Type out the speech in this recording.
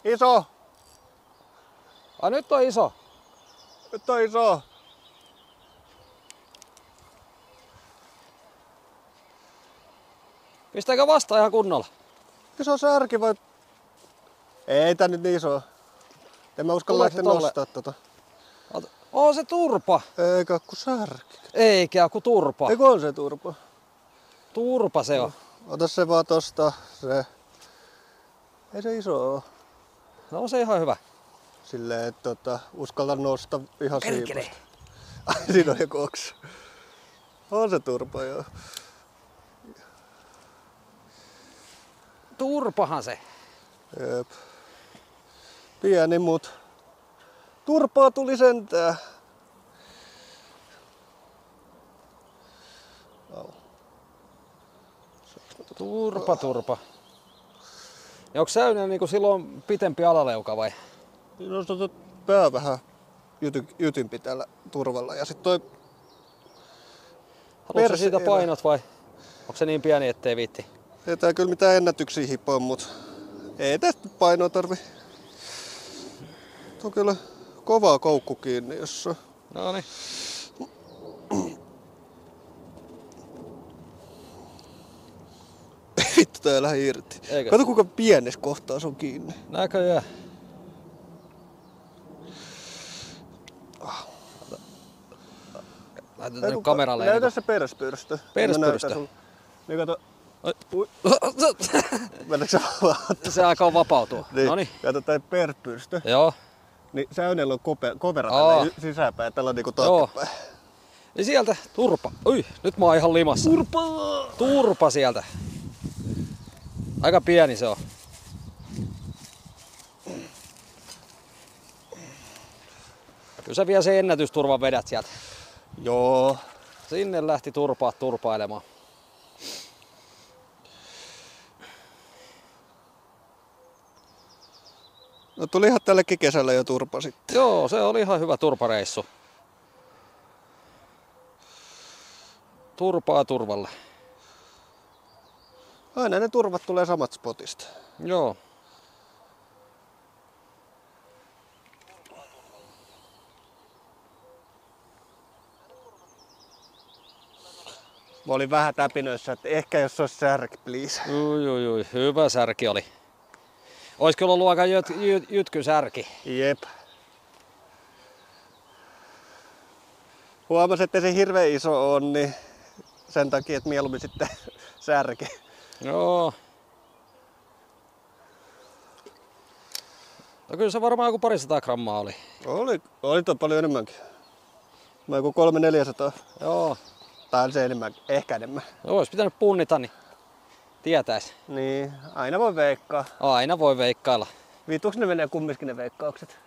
Iso! Ai nyt on iso. Nyt on iso! Pistääkö vastaan ihan kunnolla? Iso särki vai? Ei tää nyt niin iso. En mä uskalla lähteä nostaa tota. On se turpa. Eikä ku särki. Eikä ku turpa. Eikö on se turpa? Turpa se on. Ota se vaan tosta. Se. Ei se iso oo. No on se ihan hyvä. Silleen, että uskalla nostaa ihan Perkele. siivasta. Ai siinä on joku oksa. On se turpa joo. Turpahan se. Jep. Pieni mut. Turpaa tuli sentään. Turpa. Ja onko säynä niinku silloin pitempi alaleuka vai? No se on pää vähän jytympi täällä turvalla ja sit toi Haluatko siitä painot vai onko se niin pieni ettei viitti? Ei tää kyllä mitään ennätyksiä hipoa, mut ei tästä painoa tarvi. On kyllä kovaa koukku kiinni jossa. Noniin. Vittu tää lähti irti. Eikö? Kato kuinka pienessä kohtaa se on kiinni. Näköjään. Näytän nyt kameralle. Näytä se perspyrstö. Perspyrstö? Niin kato. Mennäänkö sä vaan? Se alkaa vapautua. Niin. Noniin. Kato tää perspyrstö. Joo. Niin säynellä on kovera tälleen sisäänpäin, tällä on niinku taaksepäin. Ja sieltä turpa. Ui, nyt mä oon ihan limassa. Turpa sieltä. Aika pieni se on. Kyllä sä vielä se ennätysturvan vedät sieltä. Joo. Sinne lähti turpailemaan. No tuli ihan tällekin kesällä jo turpa sitten. Joo, se oli ihan hyvä turpareissu. Turpaa turvalle. Aina ne turvat tulee samat spotista. Joo. Mä olin vähän täpinöissä, että ehkä jos se olisi särki, please. Ui, hyvä särki oli. Ois kyllä ollut aika jytkyn särki. Jep. Huomasin, että se hirveän iso on, niin sen takia, että mieluummin sitten särki. Joo. No kyllä se varmaan joku 200 grammaa oli. Oli toi paljon enemmänkin. Mä joku 300-400. Joo. Tai se enemmän, ehkä enemmän. No ois pitänyt punnita, niin tietäis. Niin, aina voi veikkaa. Aina voi veikkailla. Vituks ne menee kumminkin ne veikkaukset?